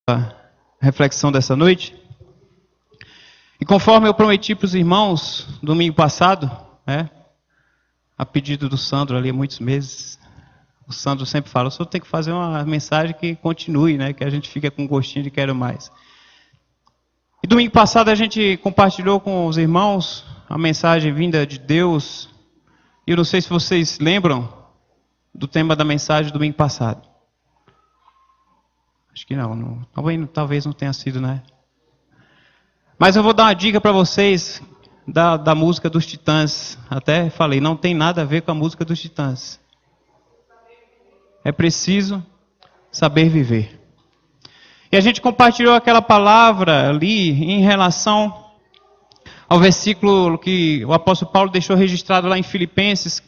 a reflexão dessa noite. E conforme eu prometi para os irmãos domingo passado, a pedido do Sandro ali há muitos meses, o Sandro sempre fala, o senhor tem que fazer uma mensagem que continue, que a gente fica com gostinho de quero mais. E domingo passado a gente compartilhou com os irmãos a mensagem vinda de Deus. E eu não sei se vocês lembram do tema da mensagem do domingo passado. Acho que não. Talvez não tenha sido, Mas eu vou dar uma dica para vocês da música dos Titãs. Até falei, não tem nada a ver com a música dos Titãs. É preciso saber viver. E a gente compartilhou aquela palavra ali em relação ao versículo que o apóstolo Paulo deixou registrado lá em Filipenses,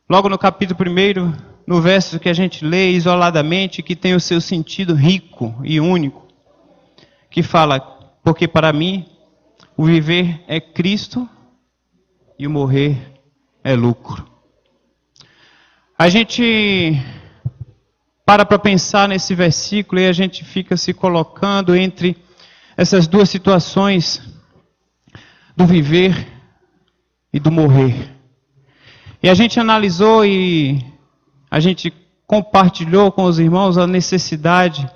logo no capítulo 1, no verso que a gente lê isoladamente, que tem o seu sentido rico e único, que fala, porque para mim o viver é Cristo e o morrer é lucro. A gente para pensar nesse versículo e a gente fica se colocando entre essas duas situações do viver e do morrer. E a gente analisou e a gente compartilhou com os irmãos a necessidade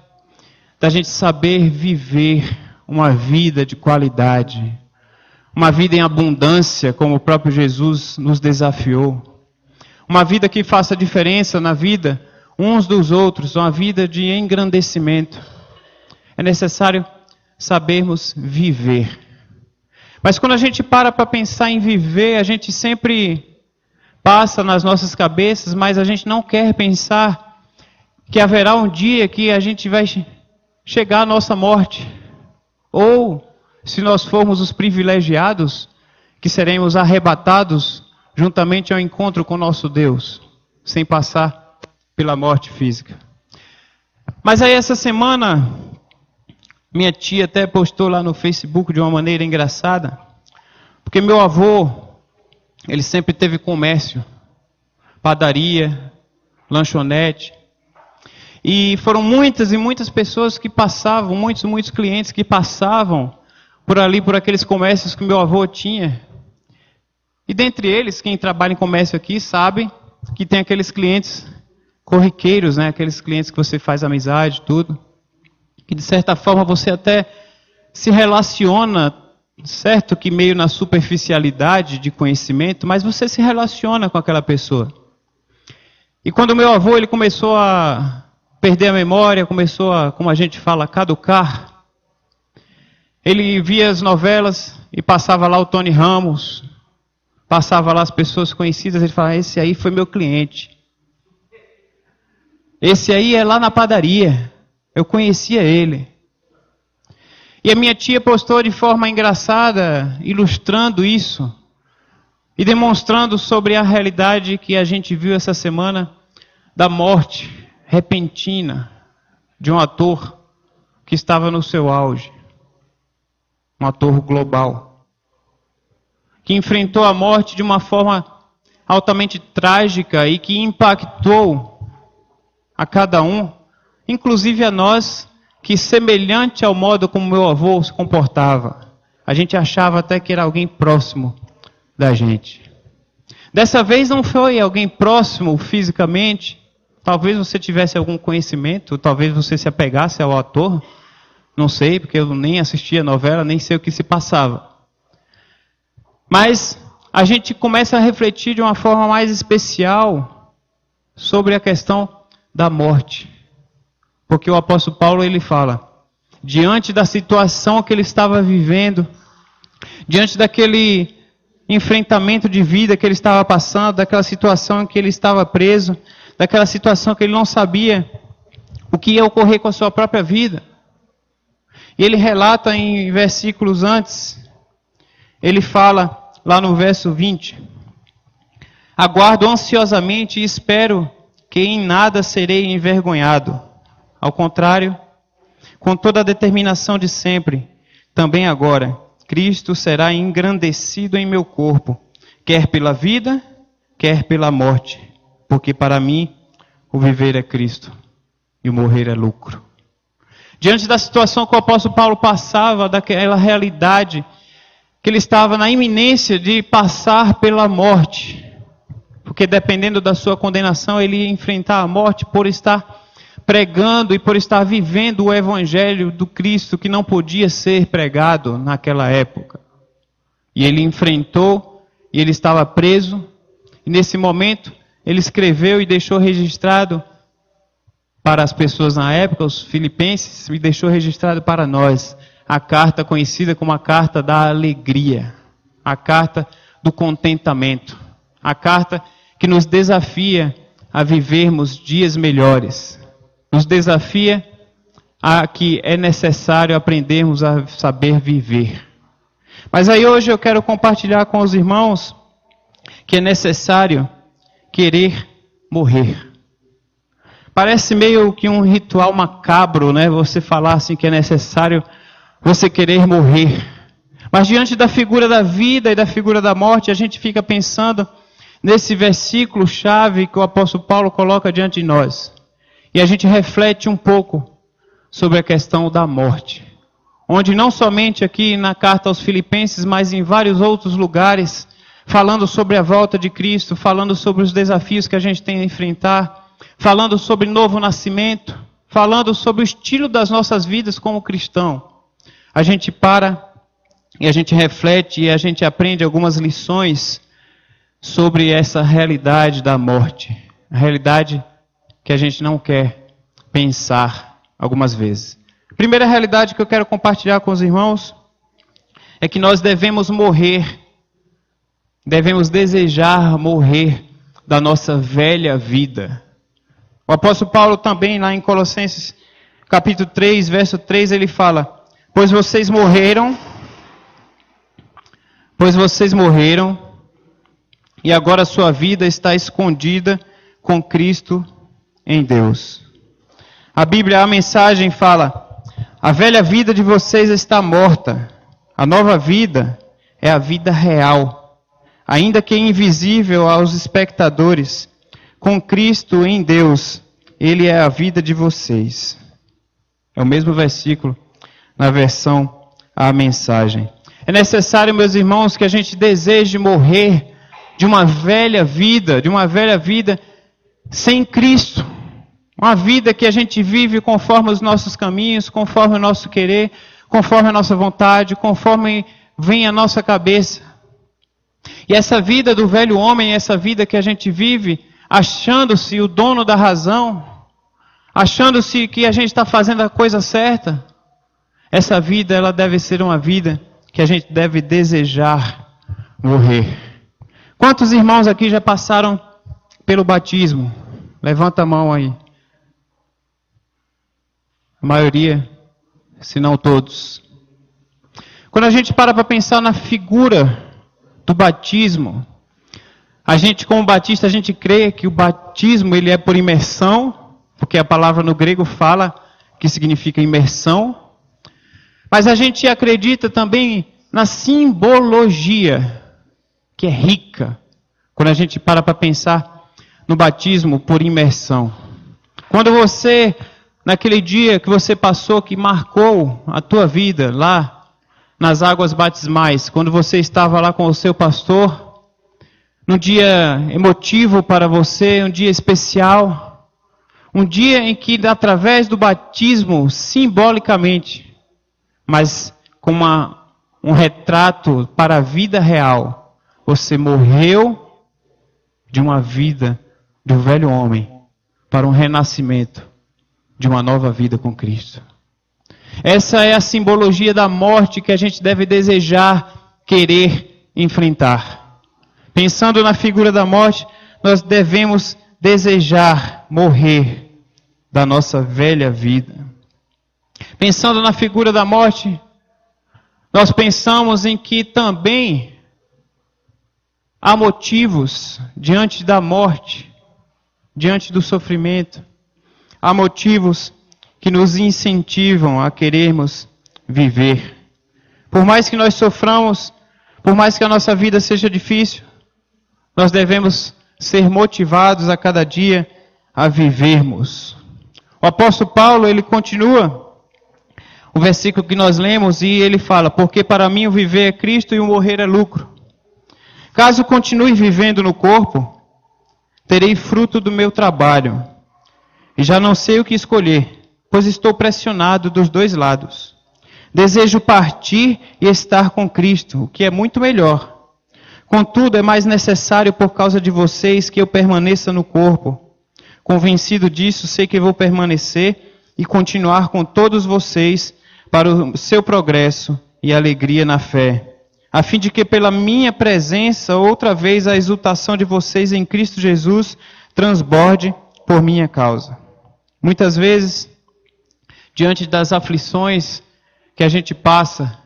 da gente saber viver uma vida de qualidade, uma vida em abundância, como o próprio Jesus nos desafiou. Uma vida que faça diferença na vida uns dos outros, uma vida de engrandecimento. É necessário sabermos viver. Mas quando a gente para pensar em viver, a gente sempre passa nas nossas cabeças, mas a gente não quer pensar que haverá um dia que a gente vai chegar à nossa morte. Ou, se nós formos os privilegiados, que seremos arrebatados juntamente ao encontro com nosso Deus, sem passar pela morte física. Mas aí essa semana, minha tia até postou lá no Facebook de uma maneira engraçada, porque meu avô, ele sempre teve comércio, padaria, lanchonete. E foram muitas e muitas pessoas que passavam, muitos clientes que passavam por ali, por aqueles comércios que meu avô tinha. E dentre eles, quem trabalha em comércio aqui sabe que tem aqueles clientes corriqueiros, aqueles clientes que você faz amizade, tudo. Que de certa forma você até se relaciona, certo que meio na superficialidade de conhecimento, mas você se relaciona com aquela pessoa. E quando o meu avô ele começou a perder a memória, começou a, como a gente fala, caducar, ele via as novelas e passava lá o Tony Ramos, passava lá as pessoas conhecidas, ele falava, esse aí foi meu cliente. Esse aí é lá na padaria, eu conhecia ele. E a minha tia postou de forma engraçada, ilustrando isso, e demonstrando sobre a realidade que a gente viu essa semana, da morte repentina de um ator que estava no seu auge. Um ator global. Que enfrentou a morte de uma forma altamente trágica e que impactou a cada um, inclusive a nós, que semelhante ao modo como meu avô se comportava. A gente achava até que era alguém próximo da gente. Dessa vez não foi alguém próximo fisicamente. Talvez você tivesse algum conhecimento, talvez você se apegasse ao ator. Não sei, porque eu nem assistia a novela, nem sei o que se passava. Mas a gente começa a refletir de uma forma mais especial sobre a questão da morte. Porque o apóstolo Paulo ele fala, diante da situação que ele estava vivendo, diante daquele enfrentamento de vida que ele estava passando, daquela situação em que ele estava preso, daquela situação que ele não sabia o que ia ocorrer com a sua própria vida. E ele relata em versículos antes, ele fala lá no verso 20, aguardo ansiosamente e espero que em nada serei envergonhado. Ao contrário, com toda a determinação de sempre, também agora, Cristo será engrandecido em meu corpo, quer pela vida, quer pela morte, porque para mim o viver é Cristo e o morrer é lucro. Diante da situação que o apóstolo Paulo passava, daquela realidade, que ele estava na iminência de passar pela morte, porque dependendo da sua condenação, ele ia enfrentar a morte por estar pregando e por estar vivendo o evangelho do Cristo que não podia ser pregado naquela época. E ele enfrentou, e ele estava preso, e nesse momento ele escreveu e deixou registrado para as pessoas na época, os filipenses, e deixou registrado para nós a carta conhecida como a carta da alegria, a carta do contentamento, a carta que nos desafia a vivermos dias melhores, nos desafia a que é necessário aprendermos a saber viver. Mas aí hoje eu quero compartilhar com os irmãos que é necessário querer morrer. Parece meio que um ritual macabro, né? Você falar assim que é necessário você querer morrer. Mas diante da figura da vida e da figura da morte, a gente fica pensando nesse versículo chave que o apóstolo Paulo coloca diante de nós. E a gente reflete um pouco sobre a questão da morte. Onde não somente aqui na carta aos Filipenses, mas em vários outros lugares, falando sobre a volta de Cristo, falando sobre os desafios que a gente tem a enfrentar, falando sobre novo nascimento, falando sobre o estilo das nossas vidas como cristão. A gente para e a gente reflete e a gente aprende algumas lições sobre essa realidade da morte. A realidade que a gente não quer pensar algumas vezes. A primeira realidade que eu quero compartilhar com os irmãos é que nós devemos morrer, devemos desejar morrer da nossa velha vida. O apóstolo Paulo também, lá em Colossenses capítulo 3, verso 3, ele fala: Pois vocês morreram, e agora a sua vida está escondida com Cristo em Deus. A Bíblia, a mensagem fala: a velha vida de vocês está morta, a nova vida é a vida real, ainda que invisível aos espectadores. Com Cristo em Deus, Ele é a vida de vocês. É o mesmo versículo na versão A Mensagem. É necessário, meus irmãos, que a gente deseje morrer de uma velha vida sem Cristo. Uma vida que a gente vive conforme os nossos caminhos, conforme o nosso querer, conforme a nossa vontade, conforme vem a nossa cabeça. E essa vida do velho homem, essa vida que a gente vive achando-se o dono da razão, achando-se que a gente está fazendo a coisa certa, essa vida ela deve ser uma vida que a gente deve desejar morrer. Quantos irmãos aqui já passaram pelo batismo? Levanta a mão aí. A maioria, se não todos. Quando a gente para pensar na figura do batismo, a gente, como batista, a gente crê que o batismo ele é por imersão, porque a palavra no grego fala que significa imersão. Mas a gente acredita também na simbologia, que é rica, quando a gente para pensar no batismo por imersão. Quando você, naquele dia que você passou, que marcou a tua vida lá nas águas batismais, quando você estava lá com o seu pastor, num dia emotivo para você, um dia especial, um dia em que, através do batismo, simbolicamente, mas com um retrato para a vida real, você morreu de uma vida do velho homem para um renascimento de uma nova vida com Cristo. Essa é a simbologia da morte que a gente deve desejar, querer enfrentar. Pensando na figura da morte, nós devemos desejar morrer da nossa velha vida. Pensando na figura da morte, nós pensamos em que também há motivos diante da morte, diante do sofrimento. Há motivos que nos incentivam a querermos viver. Por mais que nós soframos, por mais que a nossa vida seja difícil, nós devemos ser motivados a cada dia a vivermos. O apóstolo Paulo, ele continua o versículo que nós lemos, e ele fala: porque para mim o viver é Cristo e o morrer é lucro. Caso continue vivendo no corpo, terei fruto do meu trabalho, e já não sei o que escolher, pois estou pressionado dos dois lados. Desejo partir e estar com Cristo, o que é muito melhor. Contudo, é mais necessário por causa de vocês que eu permaneça no corpo. Convencido disso, sei que vou permanecer e continuar com todos vocês para o seu progresso e alegria na fé, a fim de que pela minha presença, outra vez a exultação de vocês em Cristo Jesus transborde por minha causa. Muitas vezes, diante das aflições que a gente passa,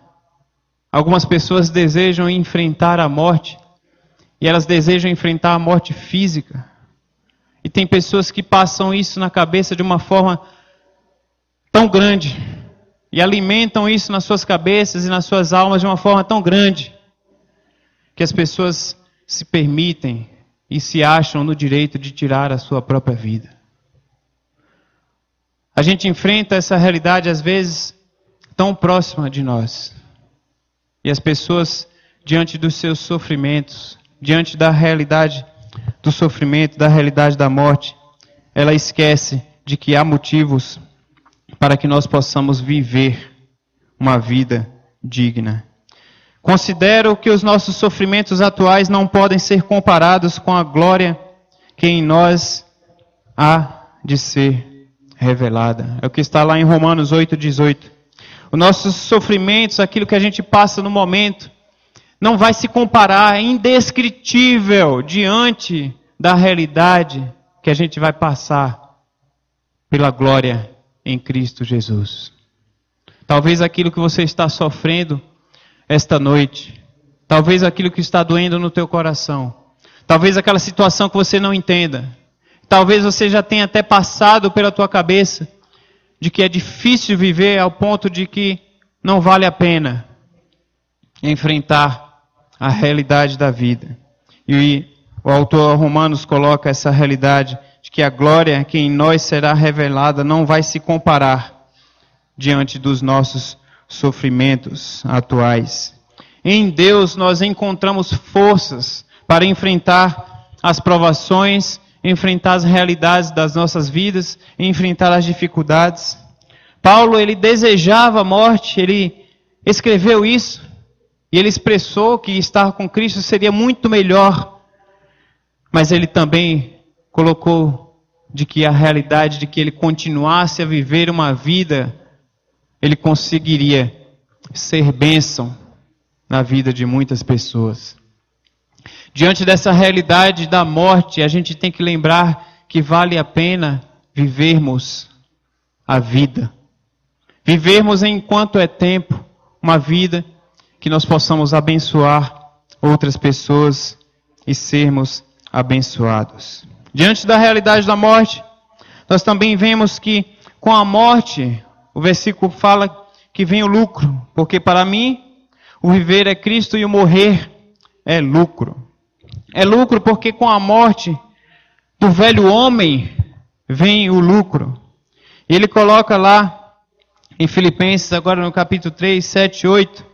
algumas pessoas desejam enfrentar a morte, e elas desejam enfrentar a morte física. E tem pessoas que passam isso na cabeça de uma forma tão grande, e alimentam isso nas suas cabeças e nas suas almas de uma forma tão grande, que as pessoas se permitem e se acham no direito de tirar a sua própria vida. A gente enfrenta essa realidade às vezes tão próxima de nós. E as pessoas, diante dos seus sofrimentos, diante da realidade do sofrimento, da realidade da morte, ela esquece de que há motivos para que nós possamos viver uma vida digna. Considero que os nossos sofrimentos atuais não podem ser comparados com a glória que em nós há de ser revelada. É o que está lá em Romanos 8,18. Os nossos sofrimentos, aquilo que a gente passa no momento, não vai se comparar, é indescritível diante da realidade que a gente vai passar pela glória em Cristo Jesus. Talvez aquilo que você está sofrendo esta noite, talvez aquilo que está doendo no teu coração, talvez aquela situação que você não entenda, talvez você já tenha até passado pela tua cabeça de que é difícil viver ao ponto de que não vale a pena enfrentar a realidade da vida. E o autor Romanos coloca essa realidade de que a glória que em nós será revelada não vai se comparar diante dos nossos sofrimentos atuais. Em Deus nós encontramos forças para enfrentar as provações, enfrentar as realidades das nossas vidas, enfrentar as dificuldades. Paulo, ele desejava a morte, ele escreveu isso, e ele expressou que estar com Cristo seria muito melhor, mas ele também colocou de que a realidade de que ele continuasse a viver uma vida, ele conseguiria ser bênção na vida de muitas pessoas. Diante dessa realidade da morte, a gente tem que lembrar que vale a pena vivermos a vida. Vivermos enquanto é tempo, uma vida que nós possamos abençoar outras pessoas e sermos abençoados. Diante da realidade da morte, nós também vemos que com a morte, o versículo fala que vem o lucro, porque para mim o viver é Cristo e o morrer é lucro. É lucro porque com a morte do velho homem vem o lucro. E ele coloca lá em Filipenses, agora no capítulo 3, 7, 8,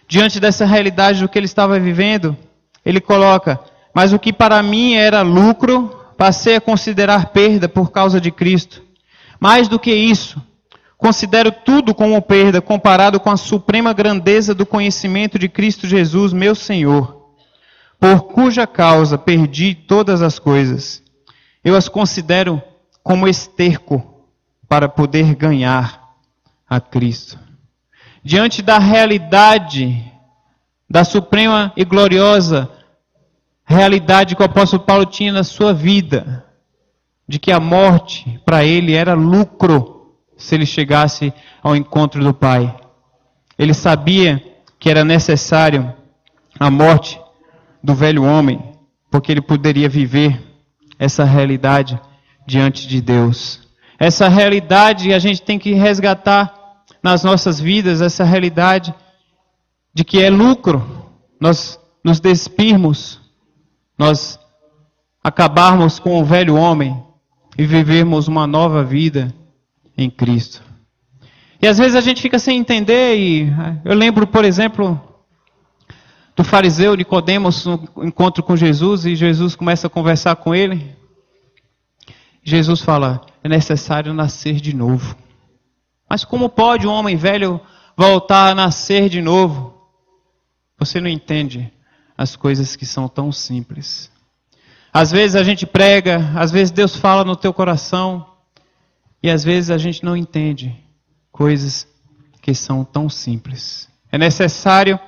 diante dessa realidade do que ele estava vivendo, ele coloca: mas o que para mim era lucro, passei a considerar perda por causa de Cristo. Mais do que isso, considero tudo como perda comparado com a suprema grandeza do conhecimento de Cristo Jesus, meu Senhor, por cuja causa perdi todas as coisas. Eu as considero como esterco para poder ganhar a Cristo. Diante da realidade, da suprema e gloriosa realidade que o apóstolo Paulo tinha na sua vida, de que a morte para ele era lucro se ele chegasse ao encontro do Pai. Ele sabia que era necessário a morte do velho homem, porque ele poderia viver essa realidade diante de Deus. Essa realidade a gente tem que resgatar nas nossas vidas, essa realidade de que é lucro nós nos despirmos, nós acabarmos com o velho homem e vivermos uma nova vida em Cristo. E às vezes a gente fica sem entender, e eu lembro, por exemplo, do fariseu Nicodemos no encontro com Jesus, e Jesus começa a conversar com ele. Jesus fala, é necessário nascer de novo. Mas como pode um homem velho voltar a nascer de novo? Você não entende as coisas que são tão simples. Às vezes a gente prega, às vezes Deus fala no teu coração, e às vezes a gente não entende coisas que são tão simples. É necessário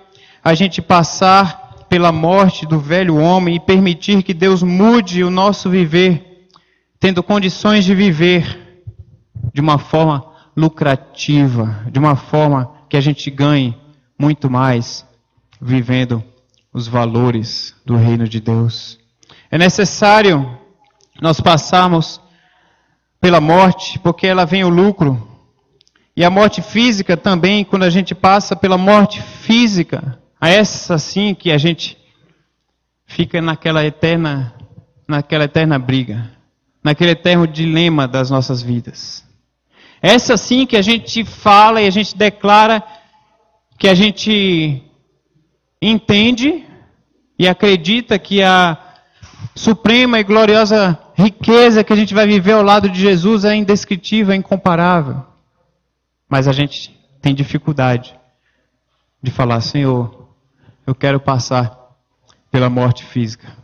a gente passar pela morte do velho homem e permitir que Deus mude o nosso viver, tendo condições de viver de uma forma lucrativa, de uma forma que a gente ganhe muito mais vivendo os valores do reino de Deus. É necessário nós passarmos pela morte, porque ela vem o lucro. E a morte física também, quando a gente passa pela morte física, a essa sim que a gente fica naquela eterna briga, naquele eterno dilema das nossas vidas. Essa sim que a gente fala e a gente declara que a gente entende e acredita que a suprema e gloriosa riqueza que a gente vai viver ao lado de Jesus é indescritível, é incomparável. Mas a gente tem dificuldade de falar, Senhor, eu quero passar pela morte física.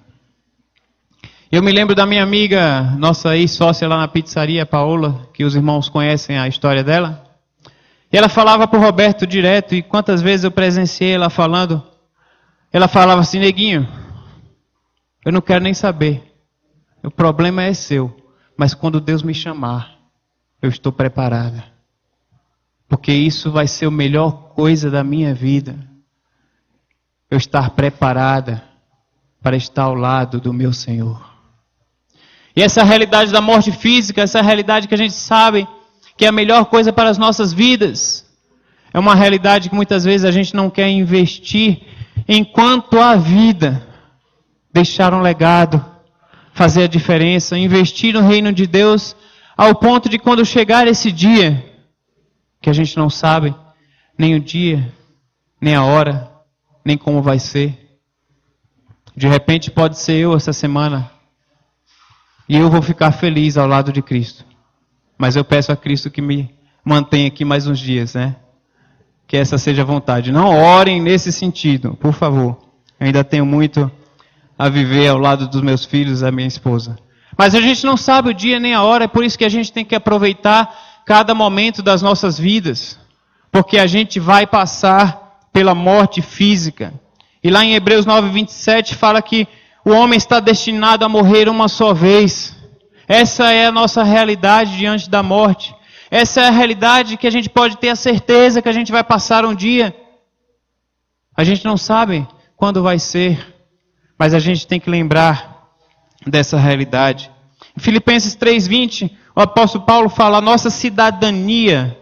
Eu me lembro da minha amiga, nossa ex-sócia lá na pizzaria, Paola, que os irmãos conhecem a história dela. E ela falava para o Roberto direto, e quantas vezes eu presenciei ela falando, ela falava assim, neguinho, eu não quero nem saber, o problema é seu, mas quando Deus me chamar, eu estou preparada. Porque isso vai ser a melhor coisa da minha vida. Eu estar preparada para estar ao lado do meu Senhor. E essa realidade da morte física, essa realidade que a gente sabe que é a melhor coisa para as nossas vidas, é uma realidade que muitas vezes a gente não quer investir enquanto há vida. Deixar um legado, fazer a diferença, investir no reino de Deus, ao ponto de quando chegar esse dia, que a gente não sabe nem o dia, nem a hora, nem como vai ser. De repente pode ser eu essa semana, e eu vou ficar feliz ao lado de Cristo. Mas eu peço a Cristo que me mantenha aqui mais uns dias, né? Que essa seja a vontade. Não orem nesse sentido, por favor. Eu ainda tenho muito a viver ao lado dos meus filhos, da minha esposa. Mas a gente não sabe o dia nem a hora, é por isso que a gente tem que aproveitar cada momento das nossas vidas, porque a gente vai passar pela morte física. E lá em Hebreus 9:27 fala que o homem está destinado a morrer uma só vez. Essa é a nossa realidade diante da morte. Essa é a realidade que a gente pode ter a certeza que a gente vai passar um dia. A gente não sabe quando vai ser, mas a gente tem que lembrar dessa realidade. Em Filipenses 3:20, o apóstolo Paulo fala, a nossa cidadania,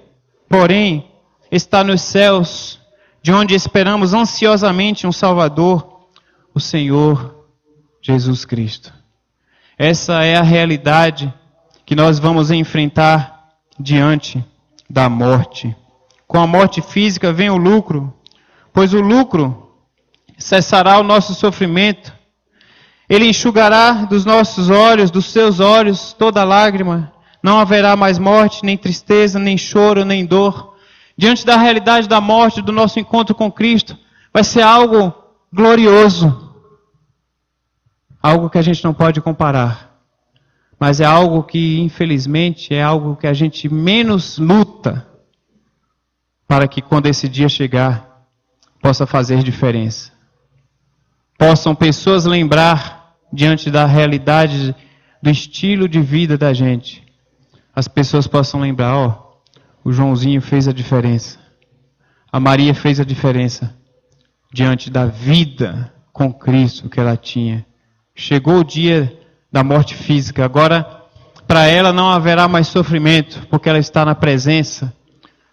porém, está nos céus, de onde esperamos ansiosamente um Salvador, o Senhor Jesus Cristo. Essa é a realidade que nós vamos enfrentar diante da morte. Com a morte física vem o lucro, pois o lucro cessará o nosso sofrimento. Ele enxugará dos nossos olhos, dos seus olhos, toda lágrima. Não haverá mais morte, nem tristeza, nem choro, nem dor. Diante da realidade da morte, do nosso encontro com Cristo, vai ser algo glorioso. Algo que a gente não pode comparar. Mas é algo que, infelizmente, é algo que a gente menos luta para que quando esse dia chegar, possa fazer diferença. Possam pessoas lembrar, diante da realidade, do estilo de vida da gente, as pessoas possam lembrar, ó, o Joãozinho fez a diferença. A Maria fez a diferença diante da vida com Cristo que ela tinha. Chegou o dia da morte física. Agora, para ela não haverá mais sofrimento, porque ela está na presença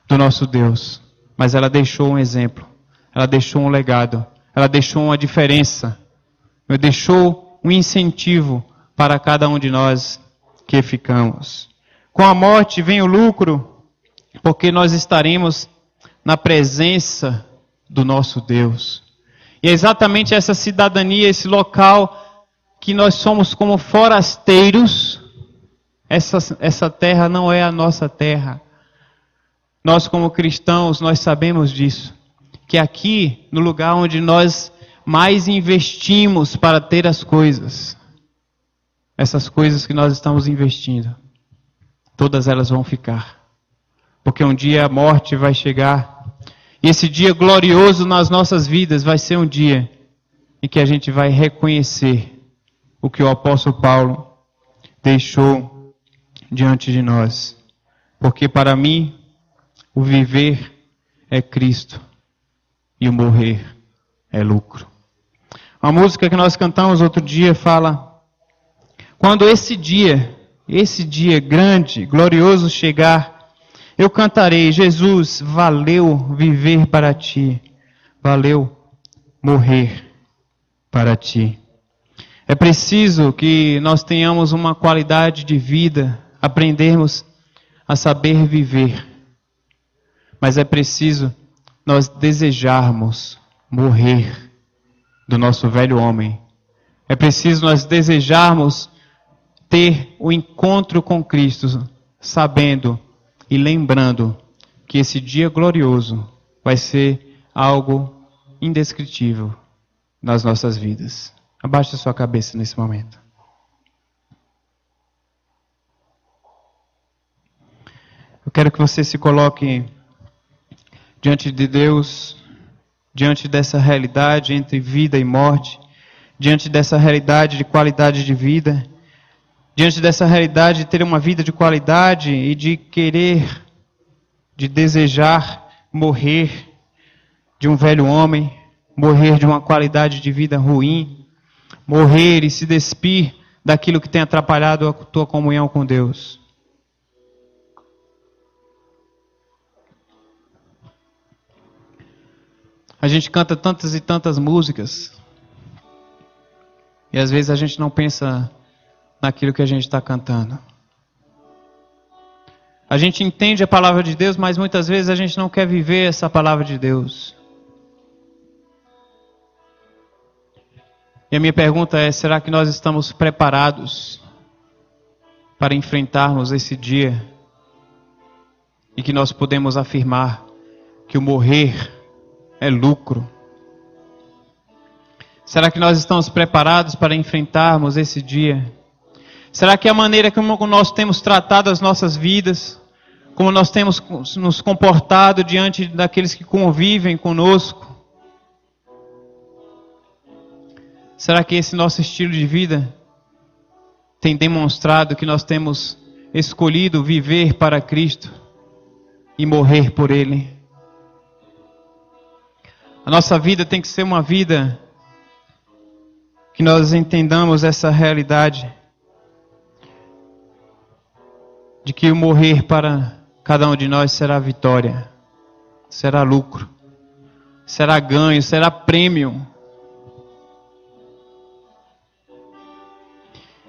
do nosso Deus. Mas ela deixou um exemplo. Ela deixou um legado. Ela deixou uma diferença. Ela deixou um incentivo para cada um de nós que ficamos. Com a morte vem o lucro. porque nós estaremos na presença do nosso Deus. E é exatamente essa cidadania, esse local que nós somos como forasteiros. Essa terra não é a nossa terra. Nós como cristãos, nós sabemos disso. Que aqui, no lugar onde nós mais investimos para ter as coisas, essas coisas que nós estamos investindo, todas elas vão ficar. Porque um dia a morte vai chegar. E esse dia glorioso nas nossas vidas vai ser um dia em que a gente vai reconhecer o que o apóstolo Paulo deixou diante de nós. Porque para mim, o viver é Cristo e o morrer é lucro. A música que nós cantamos outro dia fala: quando esse dia grande, glorioso chegar, eu cantarei: Jesus, valeu viver para ti, valeu morrer para ti. É preciso que nós tenhamos uma qualidade de vida, aprendermos a saber viver. Mas é preciso nós desejarmos morrer do nosso velho homem. É preciso nós desejarmos ter o encontro com Cristo, sabendo e lembrando que esse dia glorioso vai ser algo indescritível nas nossas vidas. Abaixe a sua cabeça nesse momento. Eu quero que você se coloque diante de Deus, diante dessa realidade entre vida e morte, diante dessa realidade de qualidade de vida, diante dessa realidade de ter uma vida de qualidade e de querer, de desejar morrer de um velho homem, morrer de uma qualidade de vida ruim, morrer e se despir daquilo que tem atrapalhado a tua comunhão com Deus. A gente canta tantas e tantas músicas e às vezes a gente não pensa naquilo que a gente está cantando. A gente entende a palavra de Deus, mas muitas vezes a gente não quer viver essa palavra de Deus. E a minha pergunta é: será que nós estamos preparados para enfrentarmos esse dia e que nós podemos afirmar que o morrer é lucro? Será que nós estamos preparados para enfrentarmos esse dia? Será que a maneira como nós temos tratado as nossas vidas, como nós temos nos comportado diante daqueles que convivem conosco, será que esse nosso estilo de vida tem demonstrado que nós temos escolhido viver para Cristo e morrer por Ele? A nossa vida tem que ser uma vida que nós entendamos essa realidade de que o morrer para cada um de nós será vitória, será lucro, será ganho, será prêmio.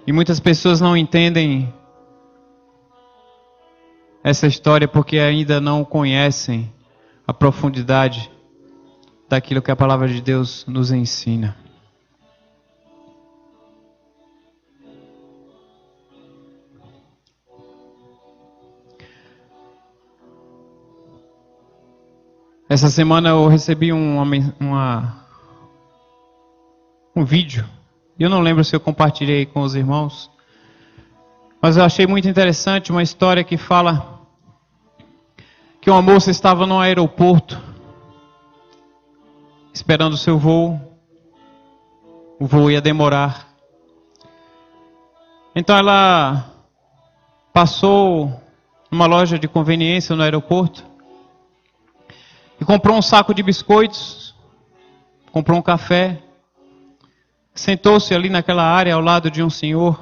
E muitas pessoas não entendem essa história porque ainda não conhecem a profundidade daquilo que a palavra de Deus nos ensina. Essa semana eu recebi um vídeo. Eu não lembro se eu compartilhei com os irmãos, mas eu achei muito interessante uma história que fala que uma moça estava no aeroporto esperando o seu voo. O voo ia demorar. Então ela passou numa loja de conveniência no aeroporto e comprou um saco de biscoitos, comprou um café, sentou-se ali naquela área ao lado de um senhor.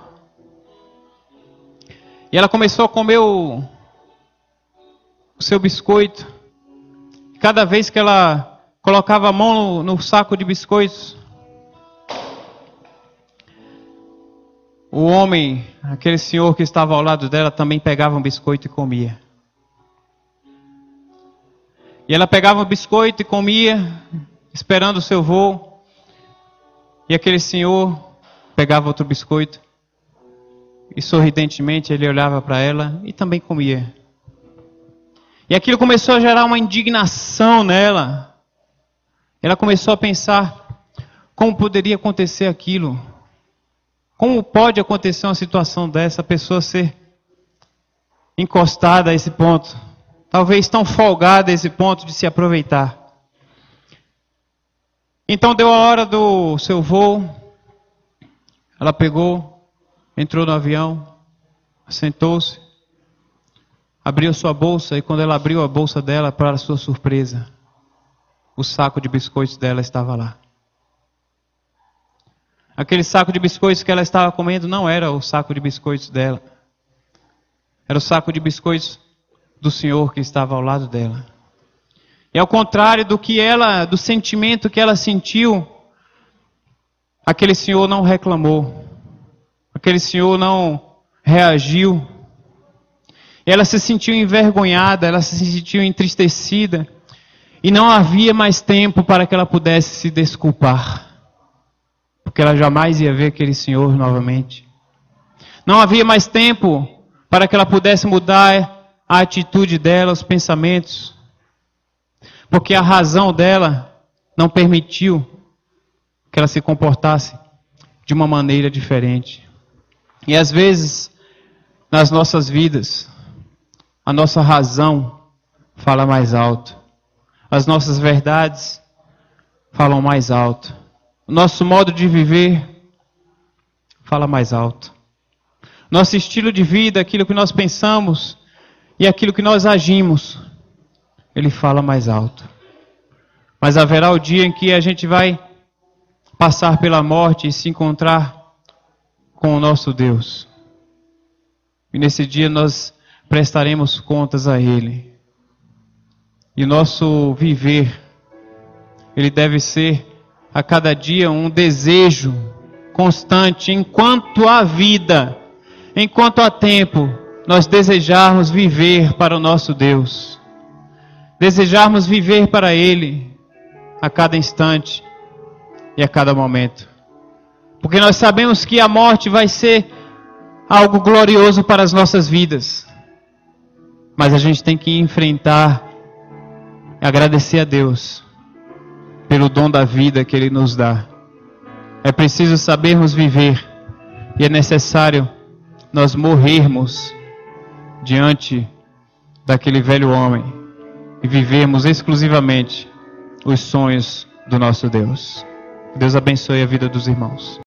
E ela começou a comer o seu biscoito. E cada vez que ela colocava a mão no saco de biscoitos, o homem, aquele senhor que estava ao lado dela, também pegava um biscoito e comia. E ela pegava o biscoito e comia, esperando o seu voo. E aquele senhor pegava outro biscoito. E sorridentemente ele olhava para ela e também comia. E aquilo começou a gerar uma indignação nela. Ela começou a pensar, como poderia acontecer aquilo? Como pode acontecer uma situação dessa, a pessoa ser encostada a esse ponto? Talvez tão folgada a esse ponto de se aproveitar. Então deu a hora do seu voo. Ela pegou, entrou no avião, sentou-se, abriu sua bolsa e quando ela abriu a bolsa dela, para sua surpresa, o saco de biscoitos dela estava lá. Aquele saco de biscoitos que ela estava comendo não era o saco de biscoitos dela. Era o saco de biscoitos do Senhor que estava ao lado dela. E ao contrário do sentimento que ela sentiu, aquele Senhor não reclamou. Aquele Senhor não reagiu. Ela se sentiu envergonhada, ela se sentiu entristecida. E não havia mais tempo para que ela pudesse se desculpar. Porque ela jamais ia ver aquele Senhor novamente. Não havia mais tempo para que ela pudesse mudar a atitude dela, os pensamentos. Porque a razão dela não permitiu que ela se comportasse de uma maneira diferente. E às vezes, nas nossas vidas, a nossa razão fala mais alto. As nossas verdades falam mais alto. O nosso modo de viver fala mais alto. Nosso estilo de vida, aquilo que nós pensamos e aquilo que nós agimos, ele fala mais alto. Mas haverá o dia em que a gente vai passar pela morte e se encontrar com o nosso Deus. E nesse dia nós prestaremos contas a Ele. E o nosso viver, ele deve ser a cada dia um desejo constante, enquanto há vida, enquanto há tempo, nós desejarmos viver para o nosso Deus. Desejarmos viver para Ele a cada instante e a cada momento. Porque nós sabemos que a morte vai ser algo glorioso para as nossas vidas. Mas a gente tem que enfrentar e agradecer a Deus pelo dom da vida que Ele nos dá. É preciso sabermos viver e é necessário nós morrermos diante daquele velho homem e vivermos exclusivamente os sonhos do nosso Deus. Que Deus abençoe a vida dos irmãos.